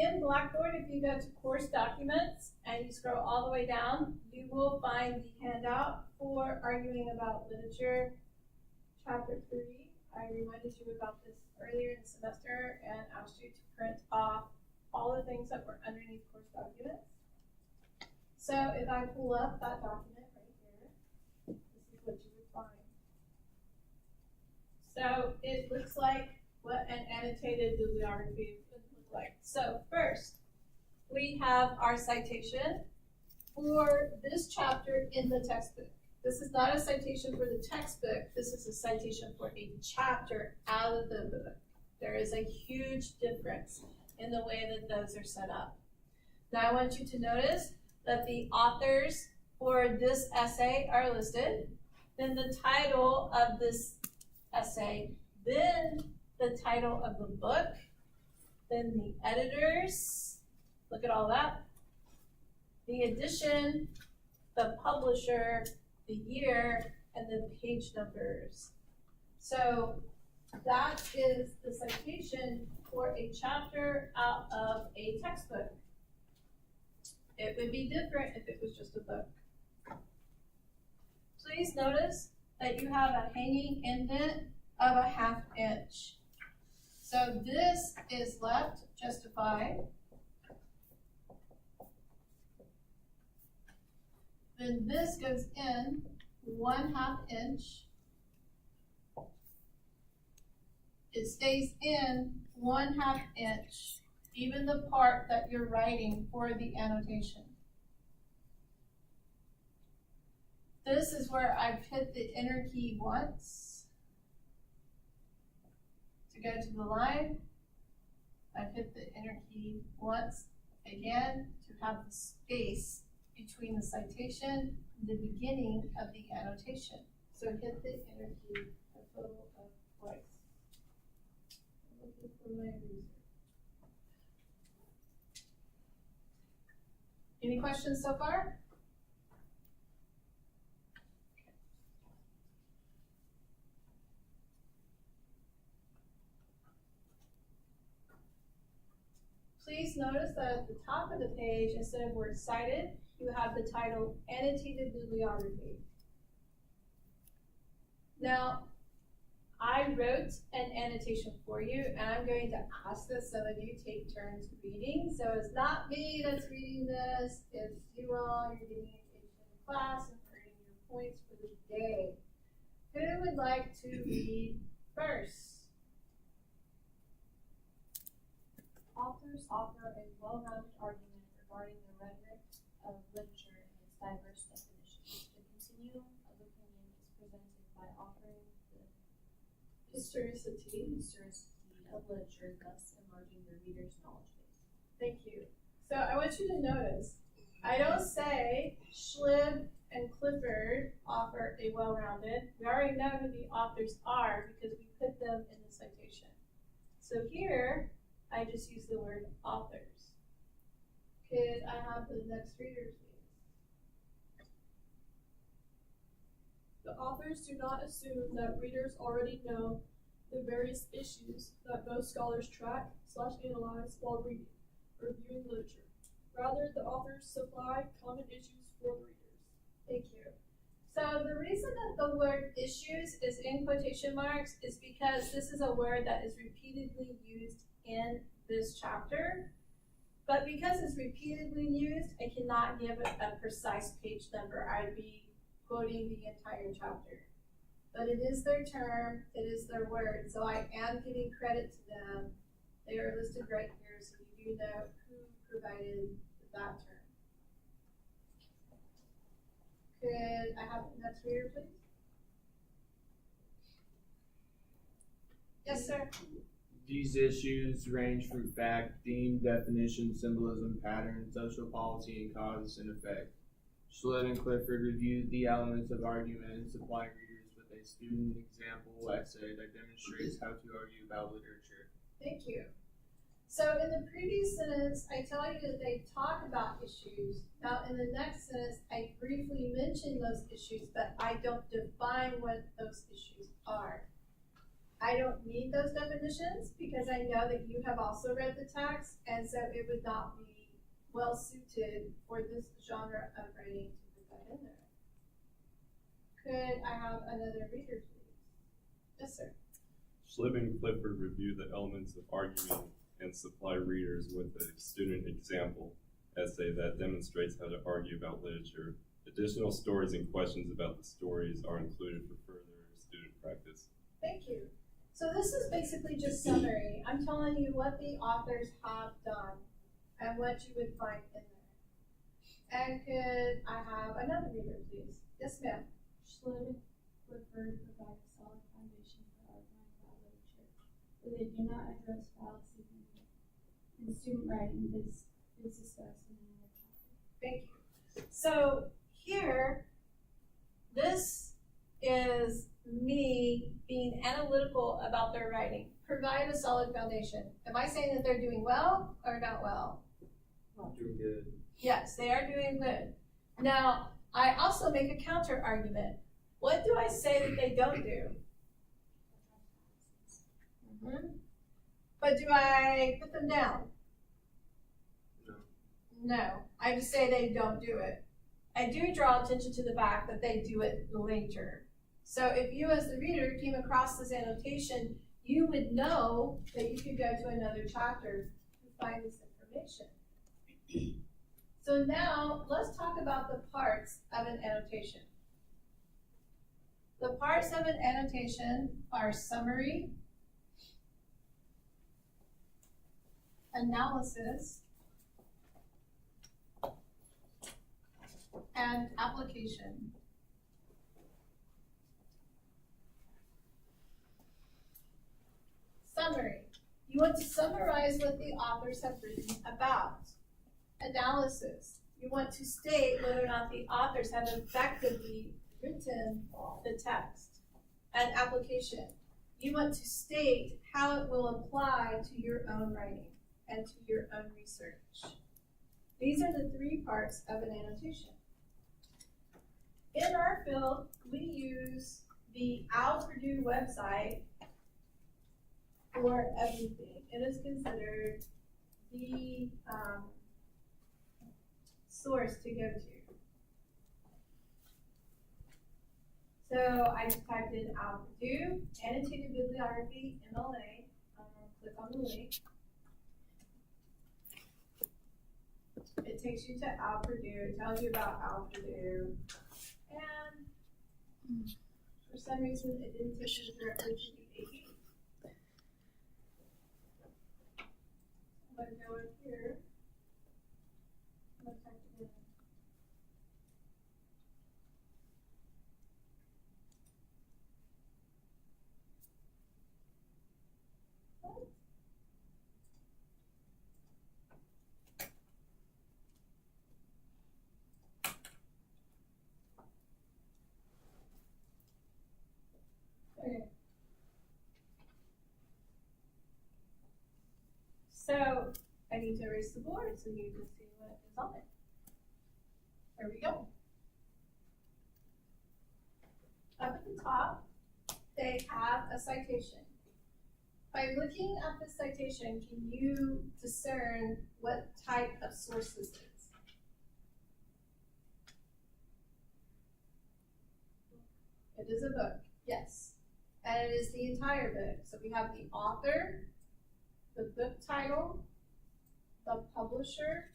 in Blackboard, if you go to course documents and you scroll all the way down, you will find the handout for arguing about literature, chapter 3. I reminded you about this earlier in the semester and asked you to print off all the things that were underneath course documents. So if I pull up that document right here, this is what you would find. So it looks like what an annotated bibliography would look like. So first, we have our citation for this chapter in the textbook. This is not a citation for the textbook. This is a citation for a chapter out of the book. There is a huge difference in the way that those are set up. Now I want you to notice that the authors for this essay are listed, then the title of this essay, then the title of the book, then the editors, look at all that, the edition, the publisher, the year, and the page numbers. So that is the citation for a chapter out of a textbook. It would be different if it was just a book. Please notice that you have a hanging indent of a 1/2 inch. So this is left justified. Then this goes in 1/2 inch. It stays in 1/2 inch, even the part that you're writing for the annotation. This is where I've hit the enter key once to go to the line. I've hit the enter key once again to have the space between the citation and the beginning of the annotation. So hit the enter key a total of twice. I'm looking for my eraser. Any questions so far? Please notice that at the top of the page, instead of word cited, you have the title Annotated Bibliography. Now, I wrote an annotation for you, and I'm going to ask that some of you take turns reading. So it's not me that's reading this, it's you all, you're getting engaged in class and earning your points for the day. Who would like to read first? Authors offer a well-rounded argument regarding the rhetoric of literature and its diverse definitions. The continuum of opinion is presented by offering the historicity of literature, thus enlarging the reader's knowledge base. Thank you. So I want you to notice, I don't say Schlib and Clifford offer a well-rounded. We already know who the authors are because we put them in the citation. So here, I just use the word authors. Could I have the next reader, please? The authors do not assume that readers already know the various issues that most scholars track/analyze while reading or viewing literature. Rather, the authors supply common issues for the readers. Thank you. So the reason that the word issues is in quotation marks is because this is a word that is repeatedly used in this chapter, but because it's repeatedly used, I cannot give it a precise page number. I'd be quoting the entire chapter. But it is their term, it is their word, so I am giving credit to them. They are listed right here, so you do know who provided that term. Could I have the next reader, please? Yes, sir. These issues range from fact, theme, definition, symbolism, pattern, social policy, and cause and effect. Schlib and Clifford reviewed the elements of argument and supply readers with a student example essay that demonstrates how to argue about literature. Thank you. So in the previous sentence, I tell you that they talk about issues. Now in the next sentence, I briefly mention those issues, but I don't define what those issues are. I don't need those definitions because I know that you have also read the text, and so it would not be well suited for this genre of writing to put that in there. Could I have another reader, please? Yes, sir. Schlib and Clifford review the elements of argument and supply readers with a student example essay that demonstrates how to argue about literature. Additional stories and questions about the stories are included for further student practice. Thank you. So this is basically just summary. I'm telling you what the authors have done and what you would find in there. And could I have another reader, please? Yes, ma'am. Schlib and Clifford provide a solid foundation for arguing about literature, but they do not address fallacy in student writing that is discussed in another chapter. Thank you. So here, this is me being analytical about their writing. Provide a solid foundation. Am I saying that they're doing well or not well? Doing good. Yes, they are doing good. Now, I also make a counter argument. What do I say that they don't do? But do I put them down? No, I just say they don't do it. I do draw attention to the fact that they do it later. So if you as the reader came across this annotation, you would know that you could go to another chapter to find this information. So now let's talk about the parts of an annotation. The parts of an annotation are summary, analysis, and application. Summary. You want to summarize what the authors have written about. Analysis. You want to state whether or not the authors have effectively written the text. And application. You want to state how it will apply to your own writing and to your own research. These are the three parts of an annotation. In our field, we use the Al Purdue website for everything. It is considered the source to go to. So I just typed in Al Purdue, annotated bibliography, MLA, click on the link. It takes you to Al Purdue, tells you about Al Purdue, and for some reason it didn't take you directly to the AP. I'm going to go in here. I'm going to type it in. Okay. So I need to erase the board so you can see what is on it. There we go. Up at the top, they have a citation. By looking at the citation, can you discern what type of source this is? It is a book, yes. And it is the entire book. So we have the author, the book title, the publisher,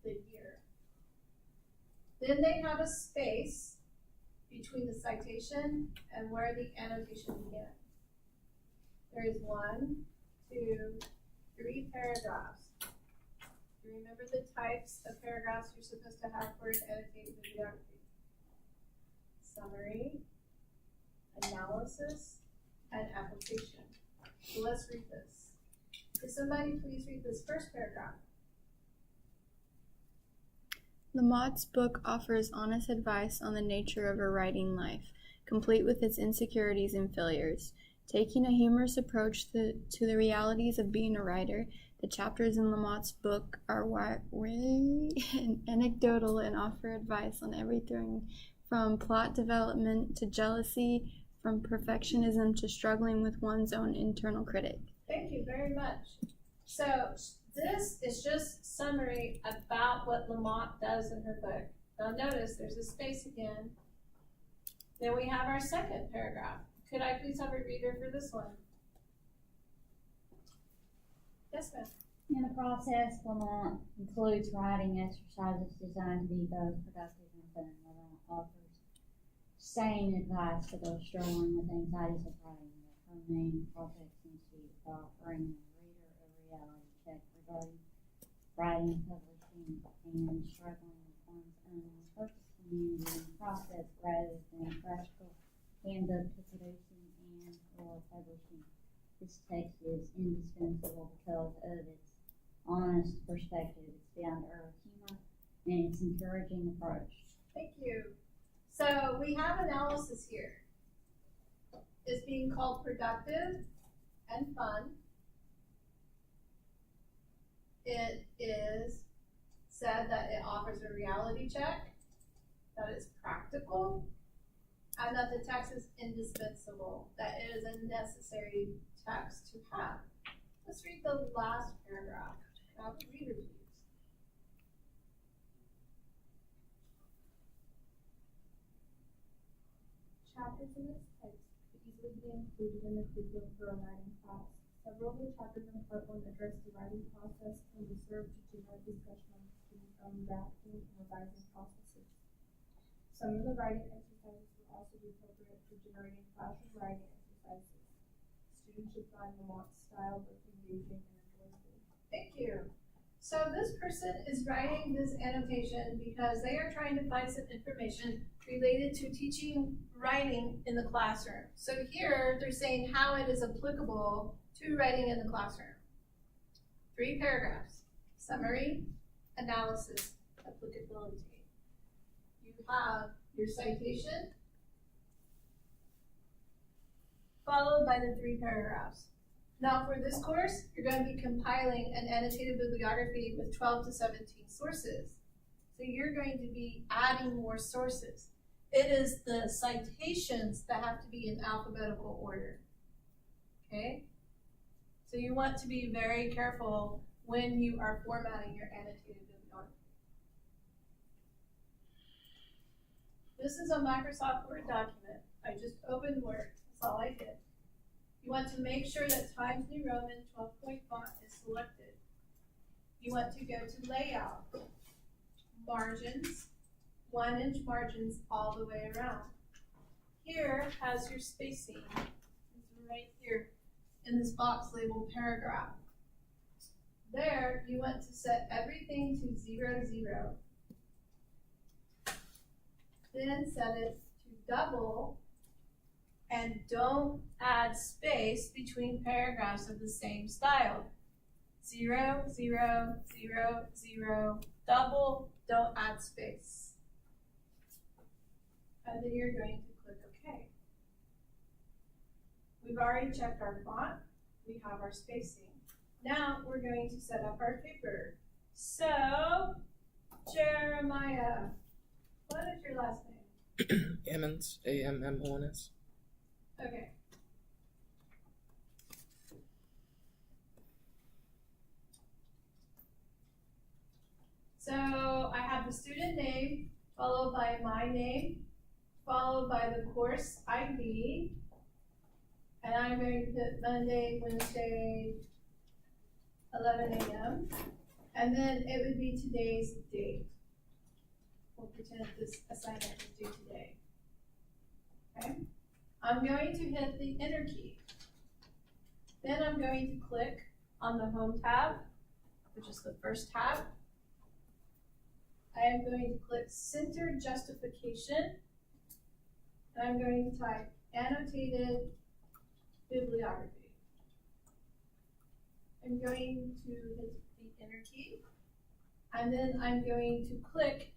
the year. Then they have a space between the citation and where the annotation began. There is 1, 2, 3 paragraphs. Do you remember the types of paragraphs you're supposed to have for an annotated bibliography? Summary, analysis, and application. So let's read this. Could somebody please read this first paragraph? Lamotte's book offers honest advice on the nature of a writing life, complete with its insecurities and failures. Taking a humorous approach to the realities of being a writer, the chapters in Lamotte's book are anecdotal and offer advice on everything from plot development to jealousy, from perfectionism to struggling with one's own internal critic. Thank you very much. So this is just summary about what Lamont does in her book. Now notice there's a space again. Then we have our second paragraph. Could I please have a reader for this one? Yes, ma'am. In the process, Lamont includes writing exercises designed to be both productive and fun. Lamont offers sane advice for those struggling with anxieties of writing. Her main project seems to be offering the reader a reality check regarding writing, publishing, and struggling with one's own purpose community and process rather than a practical handbook to producing and or publishing. This text is indispensable because of its honest perspective, its down-to-earth humor, and its encouraging approach. Thank you. So we have analysis here. It's being called productive and fun. It is said that it offers a reality check, that it's practical, and that the text is indispensable, that it is a necessary text to have. Let's read the last paragraph. Have a reader, please. Chapters in this text could easily be included in the curriculum for a writing class. Several of the chapters in part 1 address the writing process and will serve to generate discussion on the student's own drafting and revising processes. Some of the writing exercises will also be appropriate for generating classroom writing exercises. Students should find Lamont's style both engaging and enjoyable. Thank you. So this person is writing this annotation because they are trying to find some information related to teaching writing in the classroom. So here they're saying how it is applicable to writing in the classroom. 3 paragraphs: summary, analysis, applicability. You have your citation, followed by the 3 paragraphs. Now for this course, you're going to be compiling an annotated bibliography with 12 to 17 sources. So you're going to be adding more sources. It is the citations that have to be in alphabetical order. Okay? So you want to be very careful when you are formatting your annotated bibliography. This is a Microsoft Word document. I just opened Word. That's all I did. You want to make sure that Times New Roman 12-point font is selected. You want to go to Layout, Margins, 1-inch margins all the way around. Here has your spacing. It's right here in this box labeled Paragraph. There, you want to set everything to 0, 0. Then set it to double. And don't add space between paragraphs of the same style. 0, 0, 0, 0, double, don't add space. And then you're going to click OK. We've already checked our font. We have our spacing. Now we're going to set up our paper. So, Jeremiah, what is your last name? Ammons, A-M-M-O-N-S. Okay. So I have the student name, followed by my name, followed by the course ID, and I'm going to put Monday, Wednesday, 11 a.m., and then it would be today's date. We'll pretend this assignment is due today. Okay? I'm going to hit the Enter key. Then I'm going to click on the Home tab, which is the first tab. I am going to click Center Justification, and I'm going to type Annotated Bibliography. I'm going to hit the Enter key, and then I'm going to click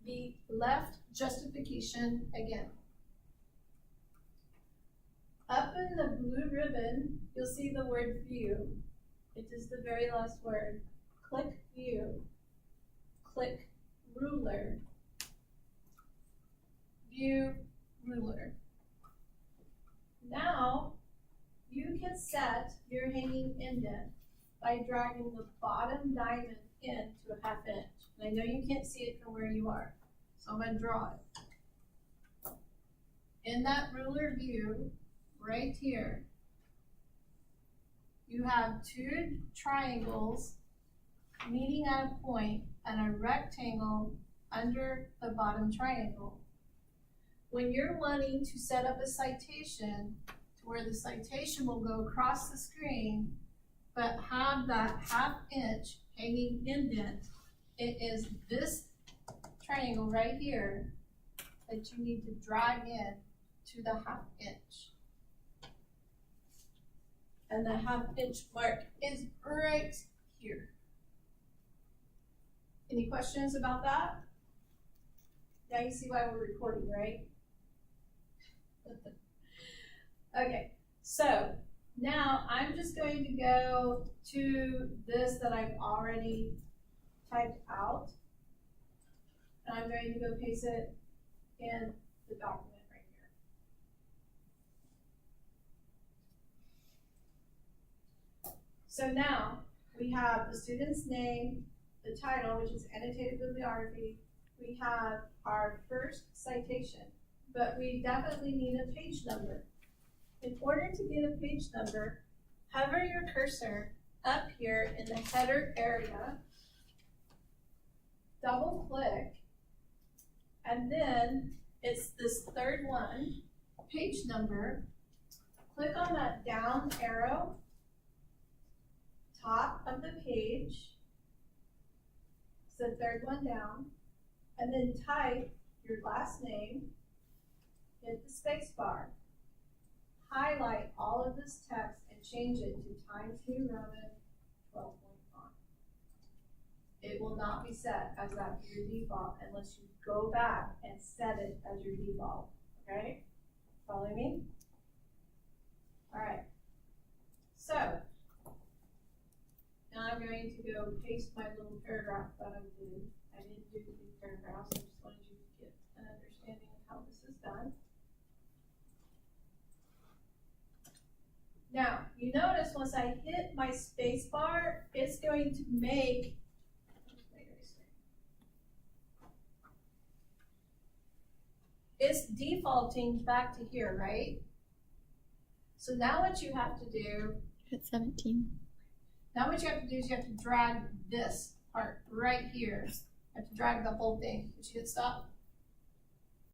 the left justification again. Up in the blue ribbon, you'll see the word View. It is the very last word. Click View. Click Ruler. View Ruler. Now, you can set your hanging indent by dragging the bottom diamond in to a 1/2 inch. And I know you can't see it from where you are, so I'm gonna draw it. In that ruler view, right here, you have 2 triangles meeting at a point and a rectangle under the bottom triangle. When you're wanting to set up a citation to where the citation will go across the screen, but have that 1/2 inch hanging indent, it is this triangle right here that you need to drag in to the 1/2 inch. And the 1/2 inch mark is right here. Any questions about that? Now you see why we're recording, right? Okay, so now I'm just going to go to this that I've already typed out. And I'm going to go paste it in the document right here. So now we have the student's name, the title, which is annotated bibliography. We have our first citation, but we definitely need a page number. In order to get a page number, hover your cursor up here in the header area, double click, and then it's this third one, page number. Click on that down arrow, top of the page, it's the third one down, and then type your last name, hit the space bar, highlight all of this text and change it to Times New Roman 12-point font. It will not be set as that for your default unless you go back and set it as your default, okay? Follow me? All right, so now I'm going to go paste my little paragraph that I did. I didn't do the paragraphs, I just wanted you to get an understanding of how this is done. Now, you notice once I hit my space bar, it's going to make, it's defaulting back to here, right? So now what you have to do, Hit 17. now what you have to do is you have to drag this part right here. You have to drag the whole thing. Did you hit stop?